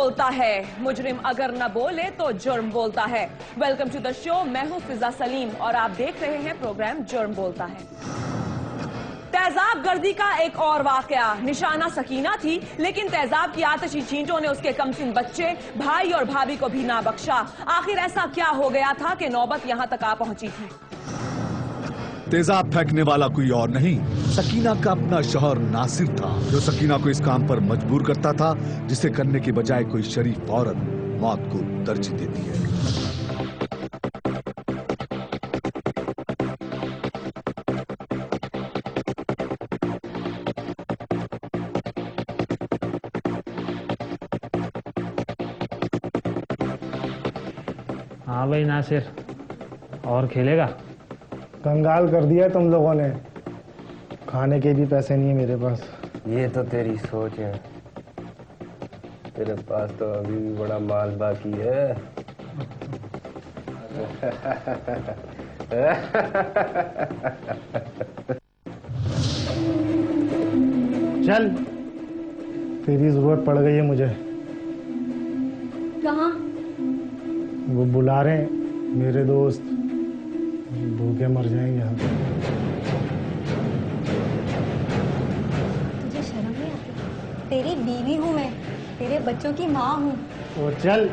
बोलता है, मुजरिम अगर न बोले तो जुर्म बोलता है। वेलकम टू द शो, मैं हूं फिजा सलीम और आप देख रहे हैं प्रोग्राम जुर्म बोलता है। तेजाब गर्दी का एक और वाकया, निशाना सकीना थी, लेकिन तेजाब की आतिशी छींटों ने उसके कमसिन बच्चे, भाई और भाभी को भी ना बख्शा। आखिर ऐसा क्या हो गया था कि नौबत यहां तक आ पहुंची थी? तेजाब फेंकने वाला कोई और नहीं, सकीना का अपना शौहर नासिर था, जो सकीना को इस काम पर मजबूर करता था जिसे करने के बजाय कोई शरीफ औरत मौत को तरजीह देती है। हाँ भाई नासिर, और खेलेगा? कंगाल कर दिया तुम लोगों ने, खाने के भी पैसे नहीं है मेरे पास। ये तो तेरी सोच है, तेरे पास तो अभी भी बड़ा माल बाकी है। चल, तेरी जरूरत पड़ गई है मुझे। कहाँ? वो बुला रहे हैं, मेरे दोस्त भूखे मर जाएंगे यहाँ पे। तुझे शर्म नहीं आती? तेरी बीवी हूँ मैं, तेरे बच्चों की माँ हूँ। वो चल,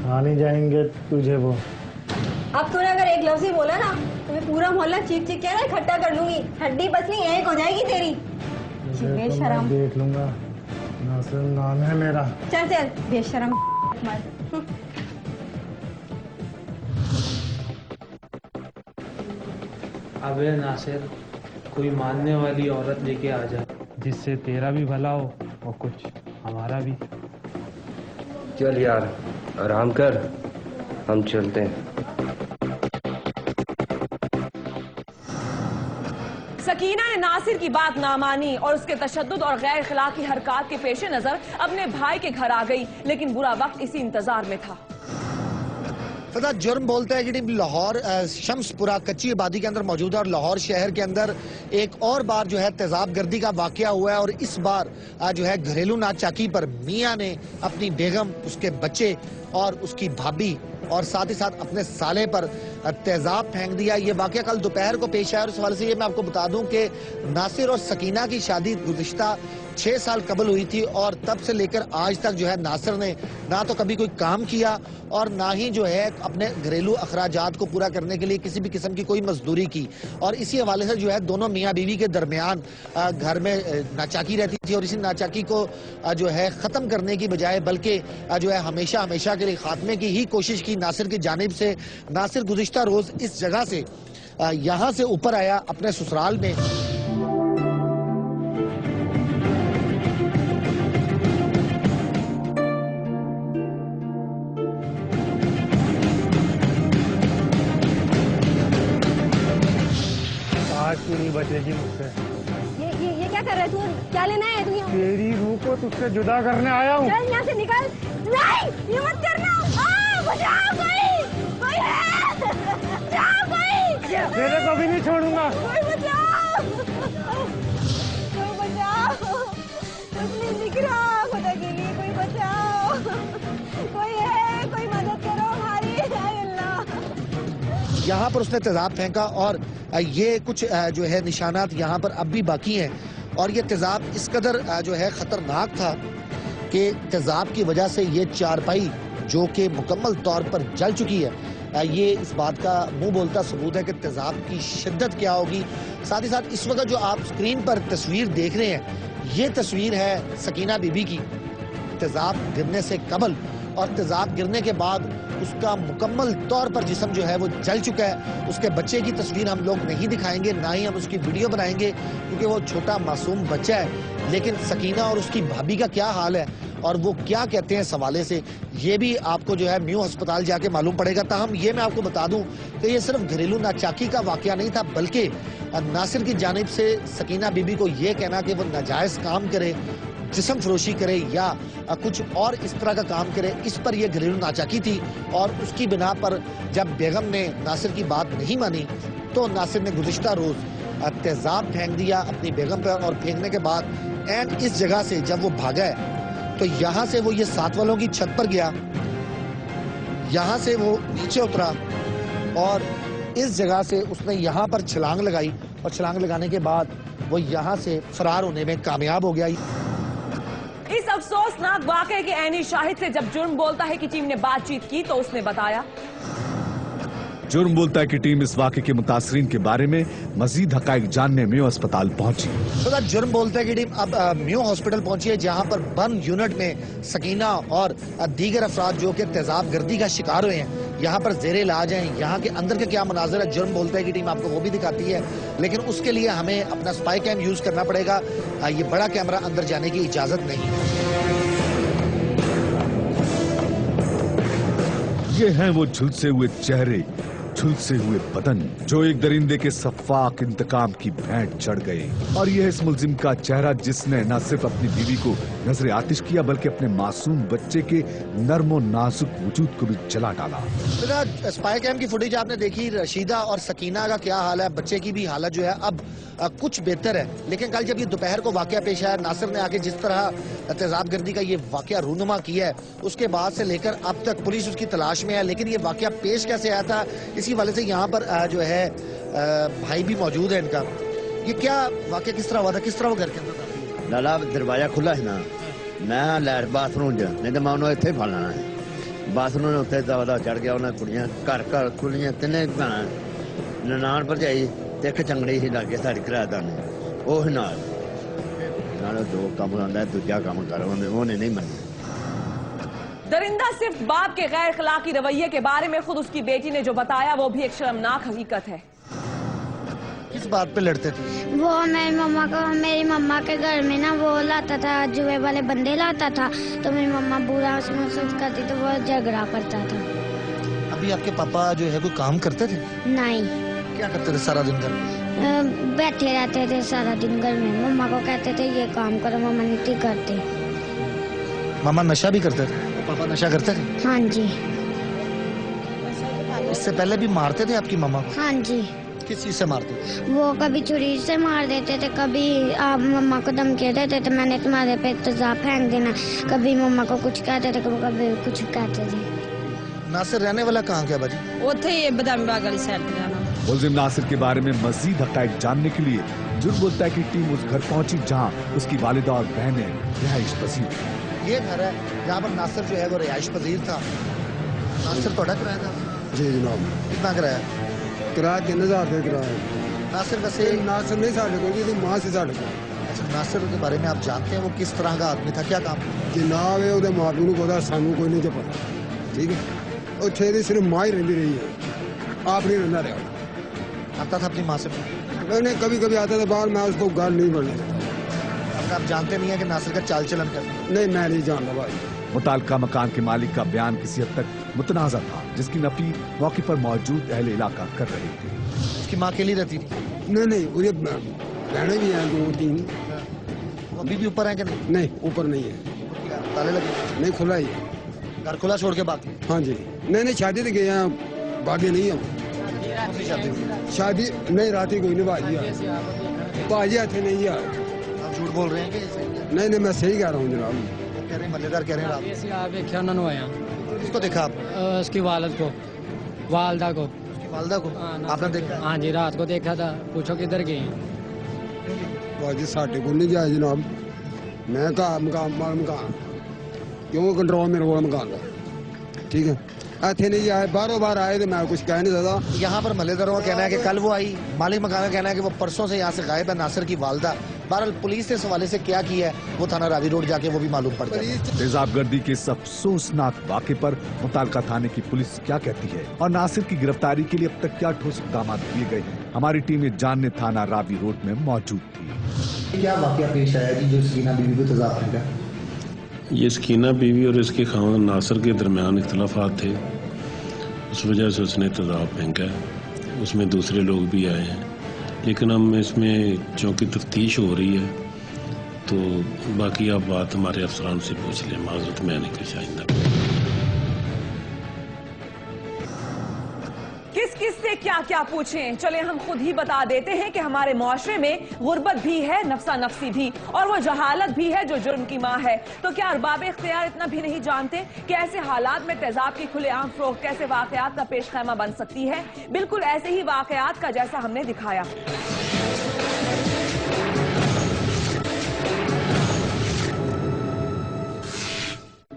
आ नहीं जाएंगे तुझे वो। अब तूने अगर एक लफ्ज़ ही बोला ना तो मैं पूरा मोहल्ला चीख चीख के ना इकट्ठा कर लूंगी, हड्डी पसली एक हो जाएगी तेरी। बेशरम, देख लूंगा, नासिर नाम है मेरा। चल चल बेशरम मत। अबे नासिर, कोई मानने वाली औरत लेके आ जा, जिससे तेरा भी भला हो और कुछ हमारा भी। चल यार, आराम कर, हम चलते हैं। सकीना ने नासिर की बात ना मानी और उसके तशद्दुद और गैर अखलाकी हरकत के पेश नजर अपने भाई के घर आ गई, लेकिन बुरा वक्त इसी इंतजार में था। फदा जुर्म बोलता है जी लाहौर शम्सपुरा कच्ची आबादी के अंदर मौजूद है और लाहौर शहर के अंदर एक और बार जो है तेजाब गर्दी का वाकया हुआ है और इस बार जो है घरेलू नाचाकी पर मियाँ ने अपनी बेगम, उसके बच्चे और उसकी भाभी और साथ ही साथ अपने साले पर तेजाब फेंक दिया। ये वाकया कल दोपहर को पेश आया और इस हवाले से ये मैं आपको बता दूं कि नासिर और सकीना की शादी गुज़िश्ता 6 साल कबल हुई थी और तब से लेकर आज तक जो है नासिर ने ना तो कभी कोई काम किया और ना ही जो है अपने घरेलू अखराजात को पूरा करने के लिए किसी भी किस्म की कोई मजदूरी की। और इसी हवाले से जो है दोनों मियाँ बीवी के दरमियान घर में नाचाकी रहती थी और इसी नाचाकी को जो है ख़त्म करने की बजाय बल्कि जो है हमेशा हमेशा के लिए खात्मे की ही कोशिश की नासिर की जानिब से। नासिर गुज़िश्ता रोज़ इस जगह से यहाँ से ऊपर आया अपने ससुराल में। नहीं बचेगी मुझसे। ये क्या कर रहा है तू? क्या लेना है तू यहाँ? तेरी रूह को तुझसे जुदा करने आया हूँ। चल यहाँ से निकल। नहीं, ये मत करना। बचाओ कोई है? बचाओ कोई। तेरे को भी नहीं छोड़ूंगा। कोई बचाओ, कोई बचाओ, कुछ नहीं दिख रहा, खुदा के लिए कोई बचाओ, कोई है, कोई मदद करो हमारी, अल्लाह। यहाँ पर उसने तेजाब फेंका और ये कुछ जो है निशानात यहाँ पर अब भी बाकी हैं और ये तेजाब इस कदर जो है ख़तरनाक था कि तेजाब की वजह से ये चारपाई जो कि मुकम्मल तौर पर जल चुकी है, ये इस बात का मुंह बोलता सबूत है कि तेजाब की शिद्दत क्या होगी। साथ ही साथ इस वक्त जो आप स्क्रीन पर तस्वीर देख रहे हैं, ये तस्वीर है सकीना बीबी की तेजाब गिरने से कबल और तेजाब गिरने के बाद उसका मुकम्मल तौर पर जिस्म जो है वो जल चुका है। उसके बच्चे की तस्वीर हम लोग नहीं दिखाएंगे, ना ही हम उसकी वीडियो बनाएंगे क्योंकि वो छोटा मासूम बच्चा है। लेकिन सकीना और उसकी भाभी का क्या हाल है और वो क्या कहते हैं इस हवाले से, ये भी आपको जो है म्यू अस्पताल जाके मालूम पड़ेगा। ताहम ये मैं आपको बता दूं कि ये सिर्फ घरेलू नाचाकी का वाकया नहीं था, बल्कि नासिर की जानिब से सकीना बीबी को ये कहना कि वो नाजायज़ काम करे, जिस्म फरोशी करे या कुछ और इस तरह का काम करे, इस पर यह घरेलू नाचाकी थी। और उसकी बिना पर जब बेगम ने नासिर की बात नहीं मानी तो नासिर ने गुज़िश्ता रोज़ तेजाब फेंक दिया अपनी बेगम पर और फेंकने के बाद एंड इस जगह से जब वो भागा है तो यहाँ से वो ये 7 वालों की छत पर गया, यहाँ से वो नीचे उतरा और इस जगह से उसने यहाँ पर छलांग लगाई और छलांग लगाने के बाद वो यहाँ से फरार होने में कामयाब हो गया। इस अफसोसनाक वाकये के ऐनी शाहिद से जब जुर्म बोलता है कि टीम ने बातचीत की तो उसने बताया, जुर्म बोलता है कि टीम इस वाकये के मुतासरीन के बारे में मजीद हकाइक जानने म्यो अस्पताल पहुंची। तो जुर्म बोलता है कि टीम अब म्यो हॉस्पिटल पहुंची है, जहां पर बम यूनिट में सकीना और दीगर अफराद जो कि तेजाब गर्दी का शिकार हुए हैं यहाँ पर जेर इलाज हैं। यहाँ के अंदर के क्या मनाजर है, जुर्म बोलता है कि टीम आपको वो भी दिखाती है, लेकिन उसके लिए हमें अपना स्पाई कैम यूज करना पड़ेगा। ये बड़ा कैमरा अंदर जाने की इजाजत नहीं है। ये हैं वो झुलसे हुए चेहरे, झुलसे हुए बदन जो एक दरिंदे के सफाक इंतकाम की भेंट चढ़ गए। और यह इस मुलजिम का चेहरा जिसने न सिर्फ अपनी बीवी को नजरे आतिश किया बल्कि अपने मासूम बच्चे के नर्मो नाजुक वजूद को भी जला डाला। स्पाई कैम की फुटेज आपने देखी, रशीदा और सकीना का क्या हाल है, बच्चे की भी हालत जो है अब कुछ बेहतर है। लेकिन कल जब ये दोपहर को वाकया पेश आया, नासिर ने आके जिस तरह तेजाब गर्दी का ये वाकया रूनुमा किया है, उसके बाद से लेकर अब तक पुलिस उसकी तलाश में है। लेकिन ये वाकया पेश कैसे आया था, इसी वाले से यहाँ पर जो है भाई भी मौजूद है इनका। ये क्या वाकया किस तरह हुआ था, किस तरह वो घर के अंदर था? लाला दरवाजा खुला है ना, मैं लैट बाथरूम च नहीं तो मैं उन्होंने इतने फल लेना है। बाथरूम ने उत्ते दवा चढ़ गया, उन्हें कुड़ियां घर घर कुड़ियां तिने ननान भरजाई ते एक चंगड़ी ही लागे साड़ी किराएदार ने ओह नाल दो काम लांदा दूजा काम कर उन्हें नहीं मनना। दरिंदा सिर्फ बाप के गैर अखलाकी रवैये के बारे में खुद उसकी बेटी ने जो बताया वो भी एक शर्मनाक हकीकत है। किस बात पे लड़ते थे? वो मेरी मम्मा के घर में ना वो लाता था, जुए वाले बंदे लाता था, तो मेरी मम्मा बुरा महसूस करती तो वो झगड़ा करता था। अभी आपके पापा जो है कोई काम करते थे? नहीं। क्या करते थे सारा दिन घर में? बैठे रहते थे सारा दिन घर में। मम्मा को कहते थे ये काम करो, मम्मा नहीं करते। मामा नशा भी करते थे? पापा नशा करते थे? हाँ जी। इससे पहले भी मारते थे आपकी मम्मा को? हाँ जी। किस चीज से मारते थे? वो कभी छुरी से मार देते थे, कभी आप मम्मा को धमकी देते थे मैंने तुम्हारे पे तेजाब फेंक देना, कभी मम्मा को कुछ कहते थे, कभी कुछ कहते थे। नासिर रहने वाला कहाँ गया बाजी? उथे ही बदामी बाग वाली साइड पे जाना। मुलजिम नासिर के बारे में मजीद हकाइक जानने के लिए जुर्म बोलता है कि टीम उस घर पहुंची जहां उसकी वालिदा और बहनें रिहाइश पसीर थी। ये घर है जहाँ पर नासिर जो है वो रिहाइश पजीर था। नासिर थोड़ा किराया था? जी जनाब। कितना किराया? किराया 3000 रुपये किराया। नासिर वैसे नासिर नहीं साढ़े को, मां से साढ़े को। अच्छा, नासिर के बारे में आप जानते हैं वो किस तरह का आदमी था, क्या काम? जनाब है वो माँ प्यो को पता, सानू कोई नहीं पता। ठीक है, और छेदी सिर्फ माँ ही रही रही है, आप नहीं रहना रहा। आता था अपनी माँ से? नहीं, कभी कभी आता था बाहर, मैं उसको गाल नहीं बढ़ने देता। आप जानते नहीं है कि नासिर का चाल चलन कैसा? नहीं, मैं नहीं जानता भाई। मुताल्लिका मकान के मालिक का बयान किसी हद तक मुतनाज़ा था, जिसकी नफी मौके पर मौजूद अहले इलाका कर रहे थे। उसकी माँ अकेली रहती थी? नहीं, मुझे बहनें भी हैं 2-3। अभी भी ऊपर है कि नहीं? नहीं, ऊपर नहीं है। ताले लगे? नहीं, खुला ही है। घर खुला छोड़ के बाकी? हाँ जी। नहीं, शादी तो गए हैं, बाकी नहीं हम। शादी नहीं, रात ही कोई नहीं बाजी आते नहीं यार। आप झूठ बोल रहे हैं कि? नहीं, मैं सही कह रहा हूँ जनाब। कह रहे मजेदार कह रहे हैं आप? किसको देखा आप? उसकी वालिद को, वालदा को। उसकी वालदा को आपने देखा? हाँ जी, रात को देखा था। पूछो किधर गए? बाजी साढ़े को नहीं जाए जनाब। मैं कहा मकान क्यों कंट्रोल मेरे को मकान का, ठीक है। इतने नहीं आए, बारों बार आए तो मैं कुछ कह नहीं सकता। यहाँ पर मलेदारों का कहना है कि कल वो आई, मालिक मकान का कहना है कि वो परसों से यहाँ से गायब है, नासिर की वालदा। बहरहाल पुलिस ने इस हवाले से क्या किया है वो थाना रावी रोड जाके वो भी मालूम पड़ जाए। तेजाब गर्दी के इस अफसोसनाक वाक़े पर मुताल्लिका थाने की पुलिस क्या कहती है और नासिर की गिरफ्तारी के लिए अब तक क्या ठोस इक़दाम किए गए हैं, हमारी टीम जानने थाना रावी रोड में मौजूद थी। क्या वाकया पेश आया जी जो सकीना बीवी को तेजाब फेंका? ये सकीना बीवी और इसके खावंद नासिर के दरमियान इख्तलाफात थे, उस वजह से उसने तेजाब फेंका। उसमें दूसरे लोग भी आए हैं, लेकिन हम इसमें चूँकि तफ्तीश हो रही है तो बाकी आप बात हमारे अफसरान से पूछ लें। माजरत मैं नहीं कुछ आइंदा। किस किस से क्या क्या पूछें, चले हम खुद ही बता देते हैं कि हमारे मुआशरे में गुर्बत भी है, नफसा नफसी भी, और वो जहालत भी है जो जुर्म की माँ है। तो क्या अरबाब इख्तियार इतना भी नहीं जानते कि ऐसे हालात में तेजाब की खुलेआम फरोख्त कैसे वाकयात का पेश खैमा बन सकती है? बिल्कुल ऐसे ही वाकयात का जैसा हमने दिखाया।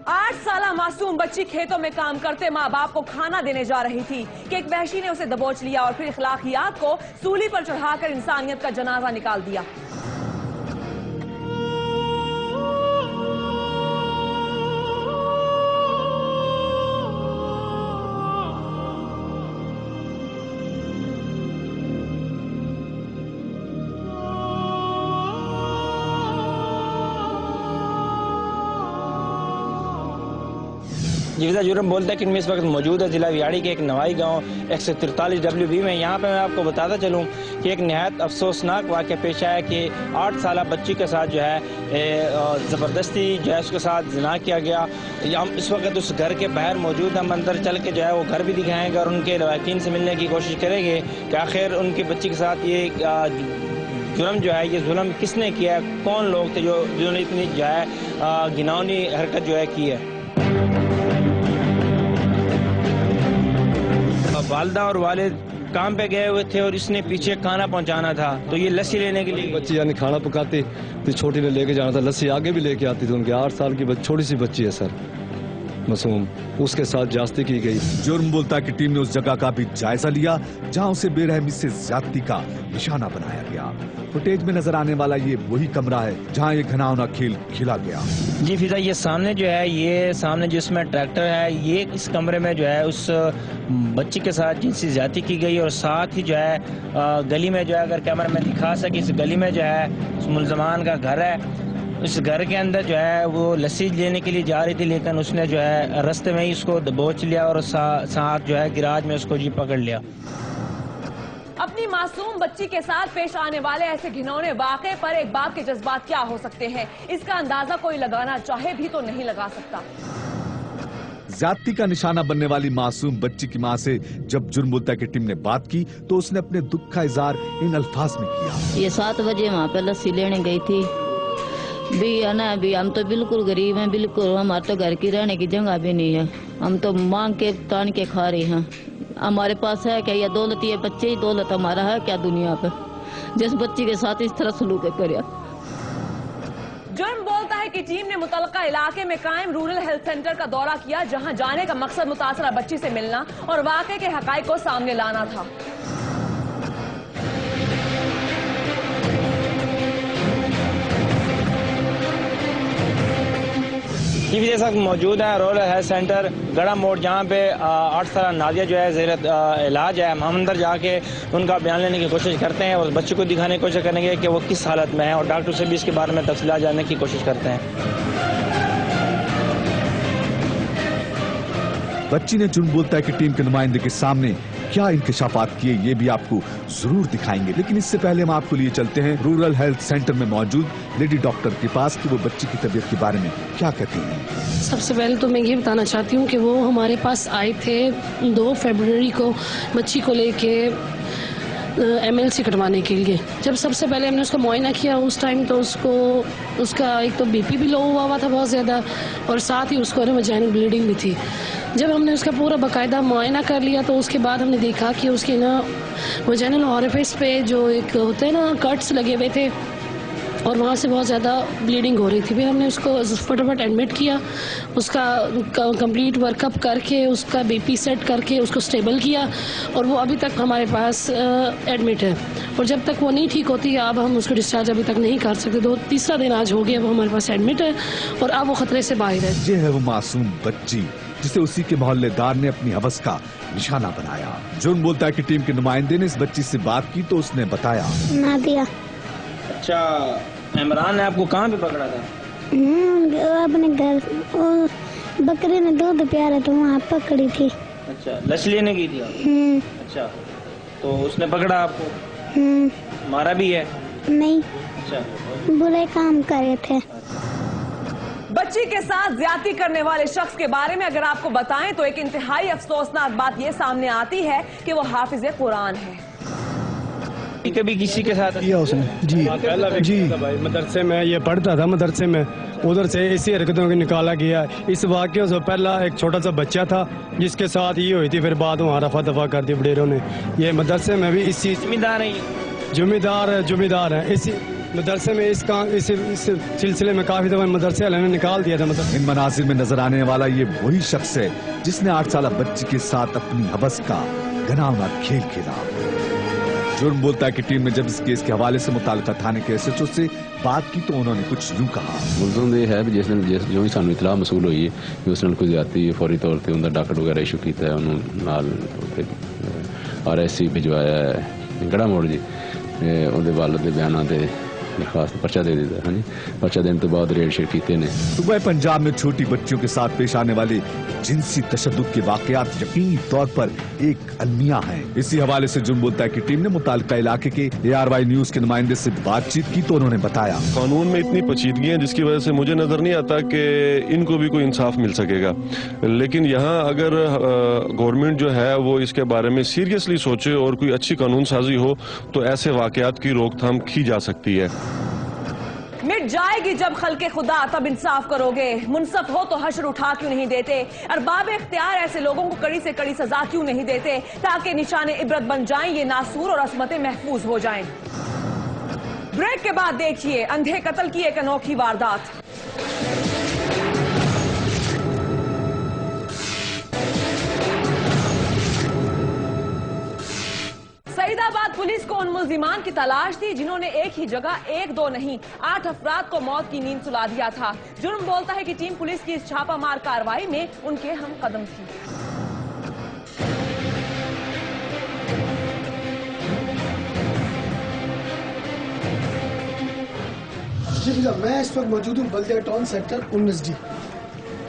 आठ साला मासूम बच्ची खेतों में काम करते माँ बाप को खाना देने जा रही थी कि एक वहशी ने उसे दबोच लिया और फिर इखलाकियात को सूली पर चढ़ाकर इंसानियत का जनाजा निकाल दिया। जीविजा जुर्म बोलता है कि इनमें इस वक्त मौजूद है जिला वियाड़ी के एक नवाई गांव 143 WB में। यहाँ पे मैं आपको बताता चलूँ कि एक नहायत अफसोसनाक वाक़या पेश आया कि 8 साला बच्ची के साथ जो है ज़बरदस्ती जो है उसके साथ जिना किया गया। हम इस वक्त उस घर के बाहर मौजूद हम अंदर चल के जो है वो घर भी दिखाएंगे और उनके लवाकिन से मिलने की कोशिश करेंगे कि आखिर उनकी बच्ची के साथ ये जुर्म जो है ये जुल्म किसने किया है, कौन लोग थे जिन्होंने इतनी जो है घिनौनी हरकत जो है की है। वालदा और वालिद काम पे गए हुए थे और इसने पीछे खाना पहुंचाना था, तो ये लस्सी लेने के लिए बच्ची यानी खाना पकाती तो छोटी ने लेके जाना था, लस्सी आगे भी लेके आती थी। उनकी 8 साल की छोटी सी बच्ची है सर, मासूम, उसके साथ ज्यादती की गई। जुर्म बोलता है कि टीम ने उस जगह का भी जायजा लिया जहां उसे बेरहमी से ज्यादती का निशाना बनाया गया। फुटेज में नजर आने वाला ये वही कमरा है जहां ये घिनौना खेल खेला गया। जी फिजा, ये सामने जो है, ये सामने जिसमें ट्रैक्टर है, ये इस कमरे में जो है उस बच्ची के साथ जिनसी ज्यादती की गई और साथ ही जो है गली में जो है, अगर कैमरा में दिखा सके, इस गली में जो है उस मुलजमान का घर है। उस घर के अंदर जो है वो लस्सी लेने के लिए जा रही थी, लेकिन उसने जो है रास्ते में ही उसको दबोच लिया और साथ जो है गिराज में उसको जी पकड़ लिया। अपनी मासूम बच्ची के साथ पेश आने वाले ऐसे घिनौने वाक़े पर एक बाप के जज्बात क्या हो सकते हैं, इसका अंदाजा कोई लगाना चाहे भी तो नहीं लगा सकता। ज्यादती का निशाना बनने वाली मासूम बच्ची की मां से जब जुर्म बोलता की टीम ने बात की तो उसने अपने दुख का इजहार इन अल्फाज में किया। ये 7 बजे वहाँ पे लस्सी लेने गई थी भी, है ना, भी हम तो बिल्कुल गरीब हैं, बिल्कुल हमारे तो घर की रहने की जगह भी नहीं है, हम तो मांग के तान के खा रहे हैं। हमारे पास है क्या ये दौलत, ये बच्चे ही दौलत हमारा है क्या दुनिया पे, जिस बच्ची के साथ इस तरह सलूक करे। जुर्म बोलता है कि टीम ने मुतलका इलाके में कायम रूरल हेल्थ सेंटर का दौरा किया, जहां जाने का मकसद मुतासरा बच्ची से मिलना और वाकये के हकाइक को सामने लाना था। टीवी जैसा मौजूद है रूरल हेल्थ सेंटर गड़ा मोड़, जहाँ पे 8 साल नादिया जो है ज़ेर इलाज है। हम अंदर जाके उनका बयान लेने की कोशिश करते हैं और बच्चे को दिखाने की कोशिश करेंगे कि वो किस हालत में है और डॉक्टर से भी इसके बारे में तफसीलात जानने की कोशिश करते हैं। बच्ची ने जुर्म बोलता है कि टीम के नुमाइंदे के सामने क्या इंकशाफात किए ये भी आपको जरूर दिखाएंगे, लेकिन इससे पहले हम आपको लिए चलते हैं रूरल हेल्थ सेंटर में मौजूद लेडी डॉक्टर के पास कि वो बच्ची की तबीयत के बारे में क्या कहती हैं। सबसे पहले तो मैं ये बताना चाहती हूँ कि वो हमारे पास आए थे 2 फरवरी को बच्ची को लेके MLC कटवाने के लिए। जब सबसे पहले हमने उसका मुआयना किया उस टाइम तो उसका एक तो BP भी लो हुआ था बहुत ज़्यादा और साथ ही उसको वजाइनल ब्लीडिंग भी थी। जब हमने उसका पूरा बाकायदा मुआयना कर लिया तो उसके बाद हमने देखा कि उसके ना वजाइनल ओरिफिस पे जो एक होते हैं ना कट्स लगे हुए थे और वहाँ से बहुत ज़्यादा ब्लीडिंग हो रही थी। फिर हमने उसको फटाफट एडमिट किया, उसका कंप्लीट वर्कअप करके उसका BP सेट करके उसको स्टेबल किया और वो अभी तक हमारे पास एडमिट है। और जब तक वो नहीं ठीक होती अब हम उसको डिस्चार्ज अभी तक नहीं कर सकते। 3रा दिन आज हो गया वो हमारे पास एडमिट है और अब वो खतरे से बाहर है। ये है वो मासूम बच्ची जिसे उसी के मोहल्लेदार ने अपनी हवस का निशाना बनाया। जुर्म बोलता है कि टीम के नुमाइंदे ने इस बच्ची से बात की तो उसने बताया, नादिया। अच्छा, इमरान ने आपको कहाँ पे पकड़ा था? अपने घर, बकरे ने दूध प्यारा तो वहाँ पकड़ी थी। अच्छा, लस्सी लेने गई थी आप? अच्छा, तो उसने पकड़ा आपको? मारा भी है? नहीं। अच्छा, बुरे काम करे थे। बच्ची के साथ ज्यादती करने वाले शख्स के बारे में अगर आपको बताएं तो एक इंतहाई अफसोसनाक बात यह सामने आती है कि वो हाफिज कुरान है। कभी किसी के साथ किया उसने जी मदरसे में ये पढ़ता था, मदरसे में उधर से इसी हरकतों को निकाला गया। इस वाक्य से पहला एक छोटा सा बच्चा था जिसके साथ ये हुई थी, फिर बाद में रफा दफा कर दी बडेरों ने। ये मदरसे में भी इसी जुम्मेदार है इसी मदरसे में इस सिलसिले में काफी दफा मदरसे वाले ने निकाल दिया था। मतलब इन मनासिर में नजर आने वाला ये वही शख्स है जिसने 8 साल बच्ची के साथ अपनी हवस का घिनौना खेल खेला। जुर्म बोलता है कि टीम ने जब इस केस के हवाले से मुतालिका थाने के एसएचओ से बात की तो उन्होंने कुछ यूं कहा। मुलजम ये है जिसने जो ही सानू इतला मसूल हुई है कि उसने कोई ज्यादती फौरी तौर पर उनका डाकट वगैरह इशू किया है, उन्होंने RSC भिजवाया है गड़ा मोड़ जी उनके वालद के बयानों से दरखास्त पर्चा दे दिया। हाँ जी, पर्चा देने के बाद रेड शेड किए ने। सुबह पंजाब में छोटी बच्चियों के साथ पेश आने वाले जिनसी तशद्दुद के वाकयात यकीनी तौर पर एक अलमिया हैं। इसी हवाले से जुर्म बोलता है कि टीम ने मुतालिका इलाके के ARY न्यूज के नुमाइंदे से बातचीत की तो उन्होंने बताया कानून में इतनी पेचीदगी है जिसकी वजह से मुझे नजर नहीं आता कि इनको भी कोई इंसाफ मिल सकेगा। लेकिन यहाँ अगर गवर्नमेंट जो है वो इसके बारे में सीरियसली सोचे और कोई अच्छी कानून साजी हो तो ऐसे वाकयात की रोकथाम की जा सकती है। मिट जाएगी जब खल्के खुदा तब इंसाफ करोगे। मुनसफ हो तो हश्र उठा क्यों नहीं देते? अरबाब इख्तियार ऐसे लोगों को कड़ी से कड़ी सजा क्यों नहीं देते ताकि निशाने इबरत बन जाएं, ये नासूर और असमतें महफूज हो जाएं। ब्रेक के बाद देखिए अंधे कत्ल की एक अनोखी वारदात। सईदाबाद पुलिस को उन मुल्जिमान की तलाश थी जिन्होंने एक ही जगह 1-2 नहीं 8 अफराद को मौत की नींद सुला दिया था। जुर्म बोलता है कि टीम पुलिस की इस छापामार कार्रवाई में उनके हम कदम थी। जी मैं इस वक्त मौजूद हूँ बल्दिया टाउन सेक्टर 19D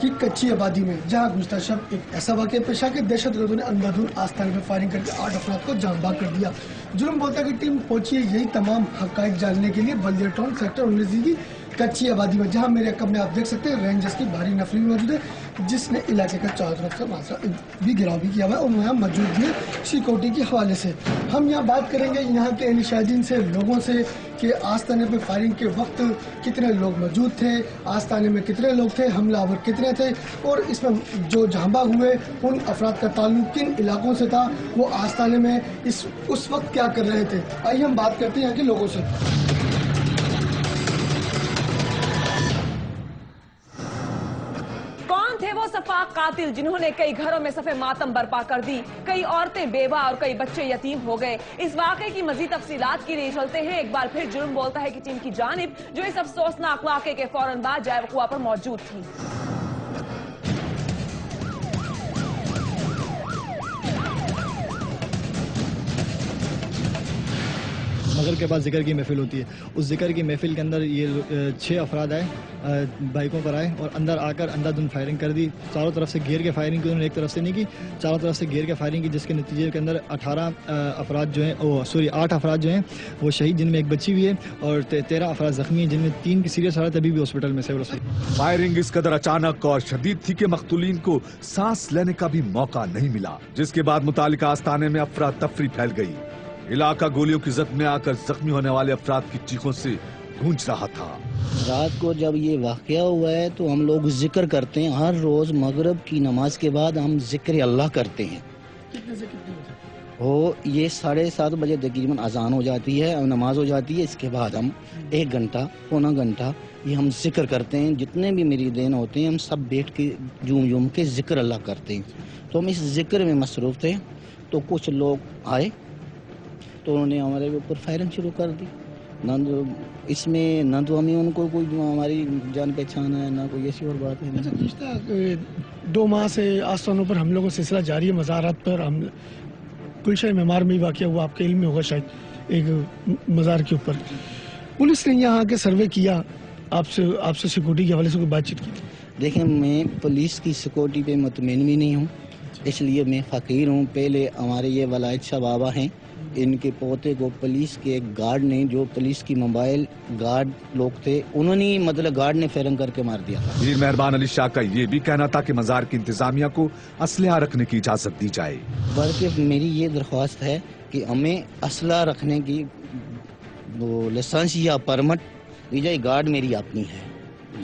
की कच्ची आबादी में, जहां गुज़श्ता शब एक ऐसा वाक़या पेश आया कि दहशतगर्दों ने अंधाधुंध आस्थान पर फायरिंग करके 8 अफराद को जान बाग कर दिया। जुर्म बोलता है कि टीम पहुंची है यही तमाम हक़ाइक़ जानने के लिए बल्दिया टाउन सेक्टर 19D की कच्ची आबादी में, जहां मेरे कब में आप देख सकते हैं रेंजर्स की भारी नफरी मौजूद है जिसने इलाके का चारों तरफ से मासरा भी गिराव भी किया हुआ है और यहाँ मौजूद भी सिक्योरिटी के हवाले से। हम यहाँ बात करेंगे यहाँ के निशादीन से, लोगों से कि आस्ताने पे फायरिंग के वक्त कितने लोग मौजूद थे, आस्ताने में कितने लोग थे, हमलावर कितने थे और इसमें जो जहांबाग हुए उन अफराद का ताल्लुक किन इलाकों से था, वो आस्ताने में उस वक्त क्या कर रहे थे। आइए हम बात करते हैं यहाँ के लोगों से। वो सफाक कातिल जिन्होंने कई घरों में सफे मातम बर्पा कर दी, कई औरतें बेवा और कई बच्चे यतीम हो गए। इस वाकये की मजीद तफसीलात के लिए चलते हैं एक बार फिर जुर्म बोलता है कि टीम की जानिब जो इस अफसोसनाक वाकये के फौरन बाद जाए वक़ुआ पर मौजूद थी। मगर के बाद जिक्र की महफिल होती है। उस जिक्र की महफिल के अंदर ये 6 अफराद आए, बाइकों पर आए और अंदर आकर अंधाधुंध फायरिंग कर दी। चारों तरफ से घेर के फायरिंग की, उन्होंने एक तरफ से नहीं की, चारों तरफ से घेर के फायरिंग की, जिसके नतीजे के अंदर 8 अफराद जो हैं वो शहीद, जिनमें एक बच्ची भी है और 13 अफराद जख्मी हैं, जिनमें 3 की सीरियस हालत अभी भी हॉस्पिटल में से। फायरिंग इस कदर अचानक और शदीद थी कि मकतूलीन को सांस लेने का भी मौका नहीं मिला, जिसके बाद मुतालिका आस्थाने में अफरा तफरी फैल गई। इलाका गोलियों की जद में आकर जख्मी होने वाले अफराद की चीखों से गूंज रहा था। रात को जब ये वाकया हुआ है तो हम लोग जिक्र करते हैं, हर रोज मगरिब की नमाज के बाद हम जिक्र अल्लाह करते हैं। वो ये 7:30 बजे तकरीबन अजान हो जाती है और नमाज हो जाती है। इसके बाद हम 1 घंटा पौना घंटा ये हम जिक्र करते हैं। जितने भी मुरीदीन होते हैं हम सब बैठ के झूम के जिक्र अल्लाह करते हैं। तो हम इस जिक्र में मसरूफ थे तो कुछ लोग आए तो उन्होंने हमारे ऊपर फायरिंग शुरू कर दी। इसमें न तो हमें उनको कोई हमारी जान पहचान है ना कोई ऐसी और बात है। अच्छा, पिछले 2 माह से आस्थानों पर हमलों का सिलसिला जारी है। मज़ारात पर हम गुलशन मेमार में वाक़या हुआ, आपके इल्म में होगा शायद, एक मज़ार के ऊपर पुलिस ने यहाँ आके सर्वे किया, आपसे सिक्योरिटी के हवाले से कोई बातचीत की? देखें, मैं पुलिस की सिक्योरिटी पे मुतमईन भी नहीं हूँ, इसलिए मैं फ़कीर हूँ। पहले हमारे ये वलायत शाह बाबा हैं इनके पोते को पुलिस के एक गार्ड ने, जो पुलिस की मोबाइल गार्ड लोग थे, उन्होंने मतलब गार्ड ने फायरिंग करके मार दिया था। मीर मेहरबान अली शाह का ये भी कहना था कि मजार की इंतजामिया को असलहा रखने की इजाजत दी जाए। बल्कि मेरी ये दरख्वास्त है कि हमें असला रखने की वो लाइसेंस या परमिट दी जाए। गार्ड मेरी अपनी है,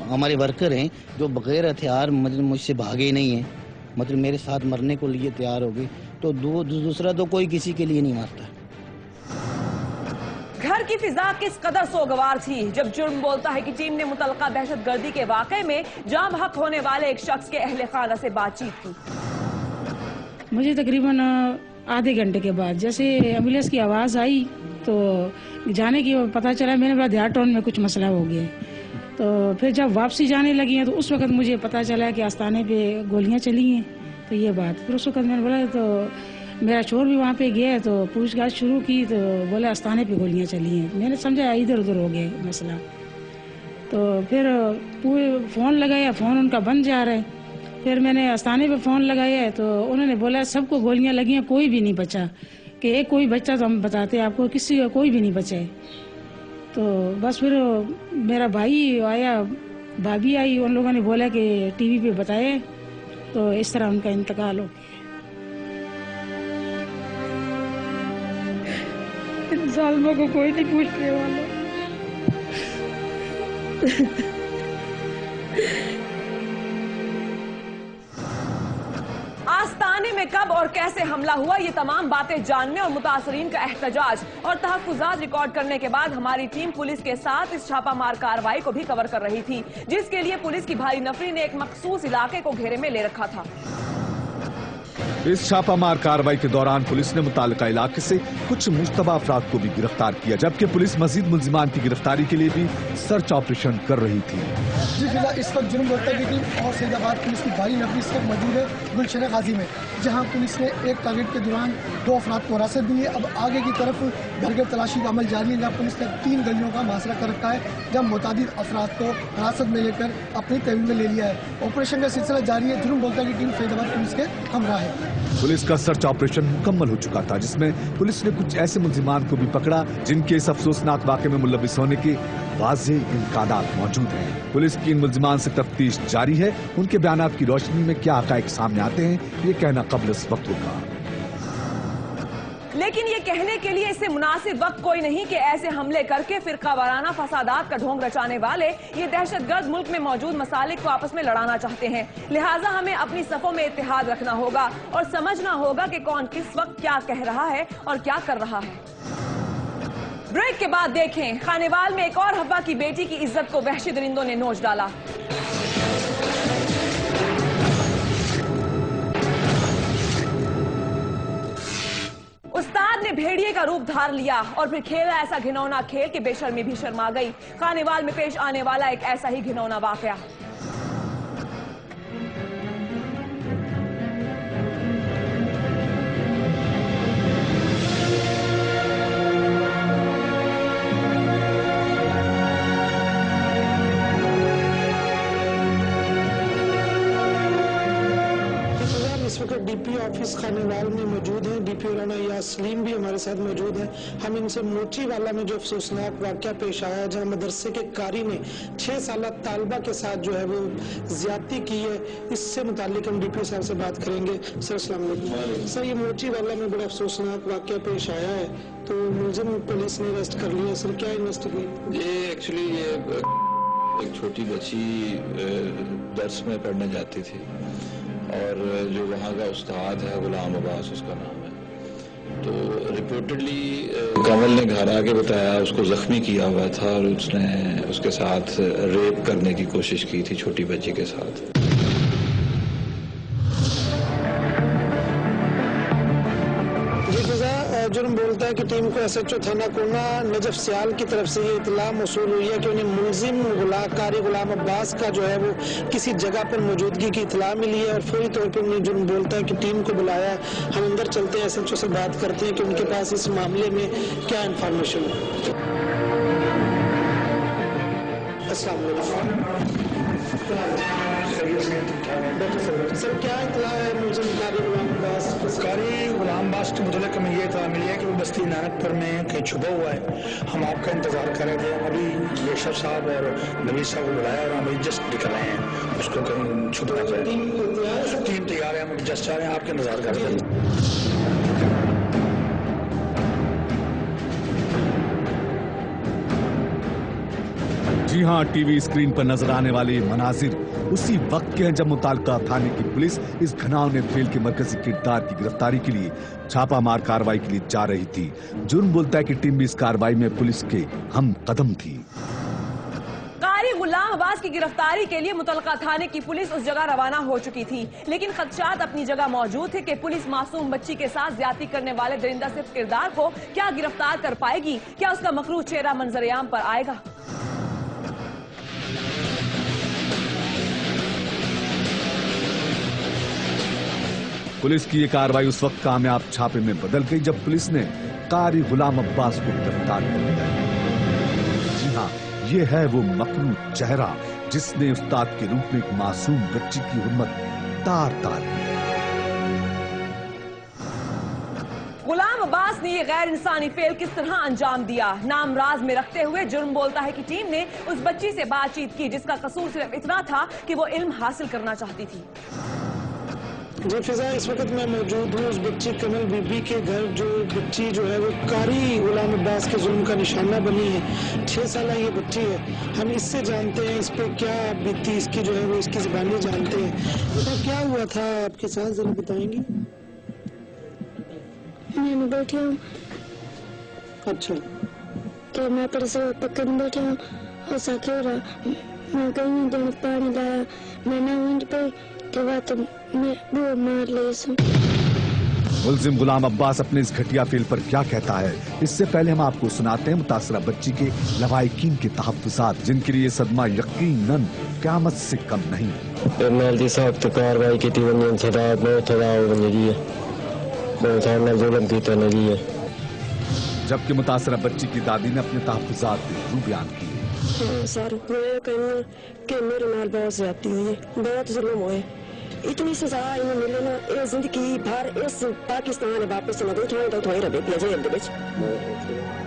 हमारे वर्कर हैं जो बगैर हथियार मतलब मुझसे भागे नहीं हैं, मतलब मेरे साथ मरने को लिए तैयार हो गए। तो दूसरा तो कोई किसी के लिए नहीं मारता। घर की फिजा किस कदर सोगवार थी जब जुर्म बोलता है कि टीम ने मुतलका दहशतगर्दी के वाकये में जाम हक होने वाले एक शख्स के अहले खाना से बातचीत की। मुझे तकरीबन आधे घंटे के बाद जैसे एम्बुलेंस की आवाज़ आई तो जाने की पता चला, मैंने बोला ध्यान टाउन में कुछ मसला हो गया। तो फिर जब वापसी जाने लगी हैं तो उस वक्त मुझे पता चला कि आस्ताने पे गोलियां चली हैं। तो ये बात फिर उस वक्त मैंने बोला, तो मेरा शोर भी वहाँ पे गया तो पूछताछ शुरू की तो बोला आस्ताने पे गोलियां चली हैं। मैंने समझा इधर उधर हो गया मसला। तो फिर पूरे फ़ोन लगाया, फ़ोन उनका बंद जा रहा है। फिर मैंने आस्ताने पे फ़ोन लगाया तो उन्होंने बोला सबको गोलियां लगी हैं, कोई भी नहीं बचा, कि एक कोई बच्चा तो हम बताते आपको, किसी का कोई भी नहीं बचा है। तो बस फिर मेरा भाई आया, भाभी आई, उन लोगों ने बोला कि टीवी पे बताए, तो इस तरह उनका इंतकाल हो गया। इन जालिमों को कोई नहीं पूछने वाला। आस्ताने में कब और कैसे हमला हुआ, ये तमाम बातें जानने और मुतासरीन का एहतजाज और तहफ्फुज़ात रिकॉर्ड करने के बाद हमारी टीम पुलिस के साथ इस छापामार कार्रवाई को भी कवर कर रही थी, जिसके लिए पुलिस की भारी नफरी ने एक मखसूस इलाके को घेरे में ले रखा था। इस छापामार कार्रवाई के दौरान पुलिस ने मुतालिका इलाके से कुछ मुश्तबा अफराद को भी गिरफ्तार किया, जबकि पुलिस मजीद मुल्जिमान की गिरफ्तारी के लिए भी सर्च ऑपरेशन कर रही थी। जी फिलहाल इस वक्त जुर्म बोलता की टीम और सैदाबाद पुलिस की भारी नफरी इस वक्त मौजूद है गुलशन गाजी में, जहां पुलिस ने एक टारगेट के दौरान 2 अफराद को हिरासत दी है। अब आगे की तरफ घर घर तलाशी का अमल जारी है, जहाँ पुलिस ने 3 गलियों का मुहासरा कर रखा है, जहाँ मुतादिद अफराद को हिरासत में लेकर अपनी तहवील में ले लिया है। ऑपरेशन का सिलसिला जारी है। जुर्म बोलता की टीम फैजाबाद पुलिस के हमरा है। पुलिस का सर्च ऑपरेशन मुकम्मल हो चुका था, जिसमें पुलिस ने कुछ ऐसे मुल्जिमान को भी पकड़ा जिनके इस अफसोसनाक वाक़े में मुलविस होने के वाज़ेह इम्कानात मौजूद हैं। पुलिस की इन मुल्जिमान से तफ्तीश जारी है। उनके बयानात की रोशनी में क्या हक़ाइक़ सामने आते हैं, ये कहना कब्ल इस वक्त होगा। लेकिन ये कहने के लिए इससे मुनासिब वक्त कोई नहीं कि ऐसे हमले करके फिरका वाराना फसादात का ढोंग रचाने वाले ये दहशतगर्द मुल्क में मौजूद मसालिक को आपस में लड़ाना चाहते हैं। लिहाजा हमें अपनी सफों में इत्तेहाद रखना होगा और समझना होगा कि कौन किस वक्त क्या कह रहा है और क्या कर रहा है। ब्रेक के बाद देखें, खानेवाल में एक और हव्वा की बेटी की इज्जत को वहशी दरिंदों ने नोच डाला। उस्ताद ने भेड़िए का रूप धार लिया और फिर खेला ऐसा घिनौना खेल कि बेशर्मी भी शर्मा गई। खानेवाल में पेश आने वाला एक ऐसा ही घिनौना वाकया। इस वक्त डीपी ऑफिस खानेवाल में मौजूद हैं। डीपी राना यासलीम भी हमारे साथ मौजूद हैं। हम इनसे मोची वाला में जो अफसोसनाक वाकया पेश आया, जहां मदरसे के कारी ने 6 साल तालबा के साथ जो है वो ज्यादती की है, इससे मुतालिक हम डीपी साहब से बात करेंगे। सर अस्सलाम वालेकुम। सर, ये मोची वाला में बड़ा अफसोसनाक वाकया पेश आया है, तो मुलजिम पुलिस ने अरेस्ट कर लिया। सर, क्या इन्वेस्टिगेट? ये एक्चुअली एक छोटी बच्ची दर्स में पढ़ने जाती थी और जो वहाँ का उस्ताद है गुलाम अब्बास उसका नाम है, तो रिपोर्टेडली कमल ने घर आके बताया उसको जख्मी किया हुआ था और उसने उसके साथ रेप करने की कोशिश की थी छोटी बच्ची के साथ। जुर्म बोलता है कि टीम को एसएचओ थाना कोना नजफ सियाल की तरफ से ये इतला मौसूल हुई है कि उन्हें मुलजिम कारी गुलाम अब्बास का जो है वो किसी जगह पर मौजूदगी की इतला मिली है और फौरी तौर पर उन्हें जुर्म बोलता है कि टीम को बुलाया। हम अंदर चलते हैं, एसएचओ से बात करते हैं कि उनके पास इस मामले में क्या इंफॉर्मेशन है। सर, क्या इतला है मुलजिम कारी गुलाम अब्बास लास्ट मुतल्लिक़ हमें ये इत्तला मिली है कि वो बस्ती नानकपुर में कहीं छुपा हुआ है। हम आपका इंतज़ार कर रहे थे। अभी बेशर साहब और नवीद साहब को बुलाया और हम जस्ट दिख रहे हैं उसको कहीं छुपना चाहिए। टीम तैयार है, हम जस्ट आ रहे हैं, आपका इंतज़ार कर रहे हैं। जी हां, टीवी स्क्रीन पर नजर आने वाले मनाजिर उसी वक्त के हैं जब मुताल्लिका थाने की पुलिस इस घिनौने खेल के मरकजी किरदार की गिरफ्तारी के लिए छापामार कार्रवाई के लिए जा रही थी। जुर्म बोलता है कि टीम भी इस कार्रवाई में पुलिस के हम कदम थी। कारी गुलाम अब्बास की गिरफ्तारी के लिए मुतल्लिका थाने की पुलिस उस जगह रवाना हो चुकी थी, लेकिन खदशात अपनी जगह मौजूद थे कि पुलिस मासूम बच्ची के साथ ज्यादती करने वाले दरिंदा सिर्फ किरदार को क्या गिरफ्तार कर पाएगी? क्या उसका मकरूह चेहरा मंजरेआम पर आएगा? पुलिस की ये कार्रवाई उस वक्त कामयाब छापे में बदल गई जब पुलिस ने कारी गुलाम अब्बास को गिरफ्तार कर लिया। जी हाँ, ये है वो मकरूह चेहरा जिसने उस्ताद के रूप में एक मासूम बच्ची की हुर्मत तार-तार की। गुलाम अब्बास ने ये गैर इंसानी फेल किस तरह अंजाम दिया, नाम राज में रखते हुए जुर्म बोलता है कि टीम ने उस बच्ची से बातचीत की जिसका कसूर सिर्फ इतना था कि वो इल्म हासिल करना चाहती थी। जी फिजा, इस वक्त मैं मौजूद हूँ उस बच्ची कमल बीबी के घर। जो बच्ची जो है वो कारी गुलाम अब्बास के जुल्म का निशाना बनी है। 6 साल ये बच्ची है। हम इससे जानते हैं इस पे क्या बीती इसकी जो है वो इसकी ज़बानी जानते हैं। बेटा क्या हुआ था आपके साथ, जरा बताएंगी? मैं बैठी हूँ। अच्छा, तो मैं पर पकड़ बैठी हूँ। ऐसा क्यों रहा? मैं कहीं दिन पानी लाया, मैंने वहीं पे के बाद मैं वो मार ली। मुल्जिम गुलाम अब्बास अपने इस घटिया फेल पर क्या कहता है, इससे पहले हम आपको सुनाते हैं मुतासरा बच्ची के लवाहिकीन के तहफ्फुज़ात, जिनके लिए सदमा यकीनन क़यामत से कम नहीं। एमएलडी साहब तो कार्रवाई की थी, उन्हें सदा बहुत सदा बनी है, बहुत सारा जुल्म की तो नहीं है। जबकि मुतासरा बच्ची की दादी ने अपने तहफ्फुज़ात में बयान किए। सर मैं कहूँ कि मेरे नाल बहुत ज्यादती हुई है, बहुत जुल्म हुए। इतनी सजा इन्हें मिले ना, ये जिंदगी भर इस पाकिस्तान वापस न गई तो थोड़ी रहे पिया जेल दे विच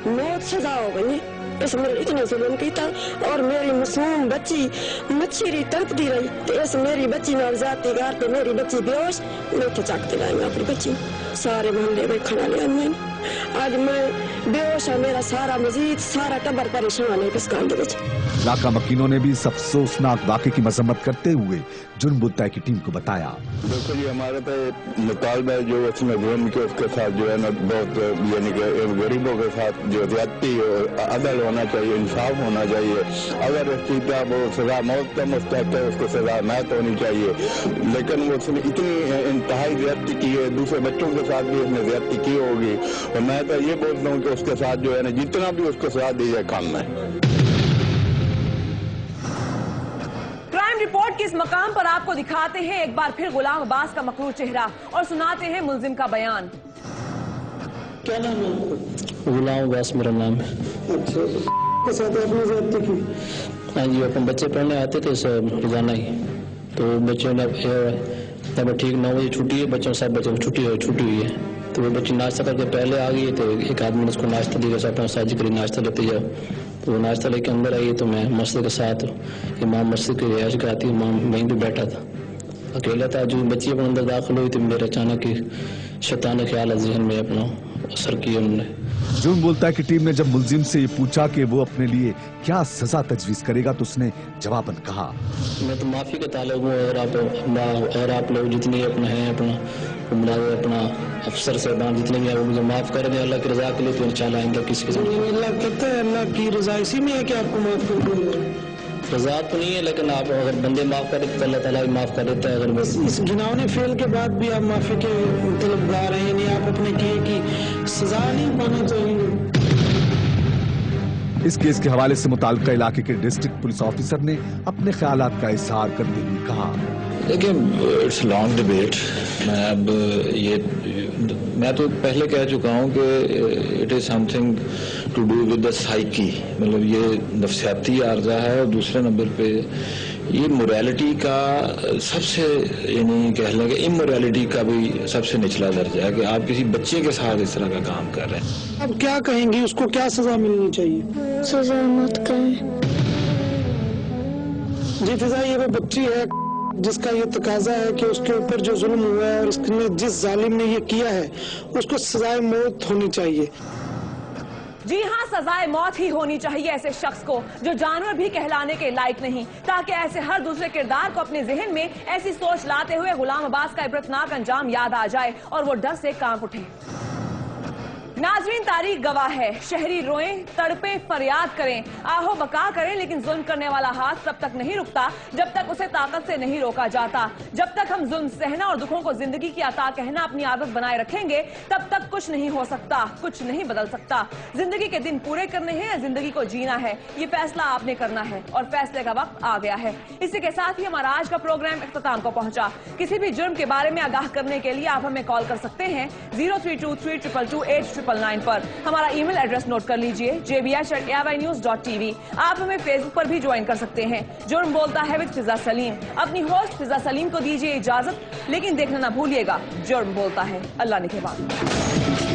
मौत सजा हो गई। इस मेरे इतने जुल्म किया और मेरी मासूम बच्ची मच्छी तड़पती रही। तो इस मेरी बच्ची नाल जाती गार पे मेरी बच्ची बेहोश, मैं चकते लाई मैं अपनी बच्ची सारे मोहल्ले में खड़ा लिया। मैं आज मैं बेहोश है, मेरा सारा मजीद सारा टब्बर परेशान है इस काम के विच। इलाका मकीनों ने भी इस अफसोसनाक वाक़े की मजम्मत करते हुए जुर्म बोलता है की टीम को बताया। देखो जी, हमारे पे मुतालबा है जो इसमें जुर्म के उसके साथ जो है ना बहुत यानी कि गरीबों के साथ जो ज्यादती और अदल होना चाहिए, इंसाफ होना चाहिए। अगर इस चीज़ वो सजा मौत का मुस्तहक है, उसको सजा न तो होनी चाहिए, लेकिन वो उसने इतनी इंतहाई ज्यादती की है, दूसरे बच्चों के साथ भी उसने ज्यादती की होगी। और मैं तो ये बोलता हूँ कि उसके साथ जो है ना जितना भी उसको सजा दी जाए कम है। क्राइम रिपोर्ट के इस मकाम पर आपको दिखाते हैं एक बार फिर गुलाम अब्बास का मकरूह चेहरा और सुनाते हैं मुल्जिम का बयान। क्या नाम है? गुलाम अब्बास मेरा नाम है। अच्छा, के साथ आपने ज्यादती की? हाँ जी, अपन बच्चे पढ़ने आते थे रोजाना ही, तो बच्चों ने तब ठीक 9 बजे छुट्टी है, बच्चों सब बच्चों को छुट्टी हुई है। तो वो बच्ची नाश्ता करके पहले आ गई, तो एक आदमी ने उसको नाश्ता दिया, अपना साझी करी नाश्ता लेते जाओ। तो वो नाश्ता लेके अंदर आई, तो मैं मस्जिद के साथ इमाम मस्जिद की रिहायश गाती, इमाम वहीं पे बैठा था, अकेला था। जो बच्ची अपने अंदर दाखिल हुई तो मेरे अचानक ही शैतान ख्याल जहन में अपना असर किया उन्होंने। जुर्म बोलता है कि टीम ने जब मुल्जिम से ये पूछा कि वो अपने लिए क्या सजा तजवीज करेगा तो उसने जवाबन कहा, मैं तो माफी का ताल्लुक हूँ। अगर आप लोग जितने अपने हैं अपना अफसर साहबान जितने भी हैं वो मुझे माफ कर दें अल्लाह की रजा के लिए, तो इंशाल्लाह आएंगे किसी के साथ। अल्लाह कहता है अल्लाह की रजा इसी में है कि आपको माफ कर दूंगा। रजा तो नहीं है, लेकिन आप अगर बंदे माफ कर देते तो अल्लाह ताला भी माफ कर देता है। अगर बस इस घिनौने फेल के बाद भी आप माफी के तलबगार हैं, यानी आप अपने किए की सजा नहीं पाना चाहिए। इस केस के हवाले से मुताल्लिका इलाके के डिस्ट्रिक्ट पुलिस ऑफिसर ने अपने ख्यालात का इजहार करते हुए कहा, देखिए इट्स लॉन्ग डिबेट। मैं तो पहले कह चुका हूँ कि it is something to do with the psyche, मतलब ये नफ्सियाती आर्जा है। और दूसरे नंबर पे ये मोरालिटी का सबसे यानी कह लें कि इमोरालिटी का भी सबसे निचला दर्जा है कि आप किसी बच्चे के साथ इस तरह का काम कर रहे हैं। अब क्या कहेंगी, उसको क्या सजा मिलनी चाहिए? सजा मत करें। जी फिजा, ये वो बच्ची है जिसका ये तकाजा है कि उसके ऊपर जो जुल्म हुआ है और इसने जिस जालिम ने ये किया है उसको सजाए मौत होनी चाहिए। जी हाँ, सजाए मौत ही होनी चाहिए ऐसे शख्स को जो जानवर भी कहलाने के लायक नहीं, ताकि ऐसे हर दूसरे किरदार को अपने जहन में ऐसी सोच लाते हुए गुलाम अब्बास का इबरतनाक अंजाम याद आ जाए और वो डर से कांप उठे। नाजरीन, तारीख गवाह है, शहरी रोएं, तड़पे, फरियाद करें, आहो बका करें, लेकिन जुल्म करने वाला हाथ तब तक नहीं रुकता जब तक उसे ताकत से नहीं रोका जाता। जब तक हम जुल्म सहना और दुखों को जिंदगी की अता कहना अपनी आदत बनाए रखेंगे, तब तक कुछ नहीं हो सकता, कुछ नहीं बदल सकता। जिंदगी के दिन पूरे करने हैं या जिंदगी को जीना है, ये फैसला आपने करना है और फैसले का वक्त आ गया है। इसी के साथ ही हमारा आज का प्रोग्राम इख्तिताम को पहुंचा। किसी भी जुर्म के बारे में आगाह करने के लिए आप हमें कॉल कर सकते हैं 0323222899 पर। हमारा ईमेल एड्रेस नोट कर लीजिए jbi@ainews.tv। आप हमें फेसबुक पर भी ज्वाइन कर सकते हैं। जुर्म बोलता है विद फिजा सलीम। अपनी होस्ट फिजा सलीम को दीजिए इजाजत, लेकिन देखना ना भूलिएगा जुर्म बोलता है। अल्लाह निगहबान।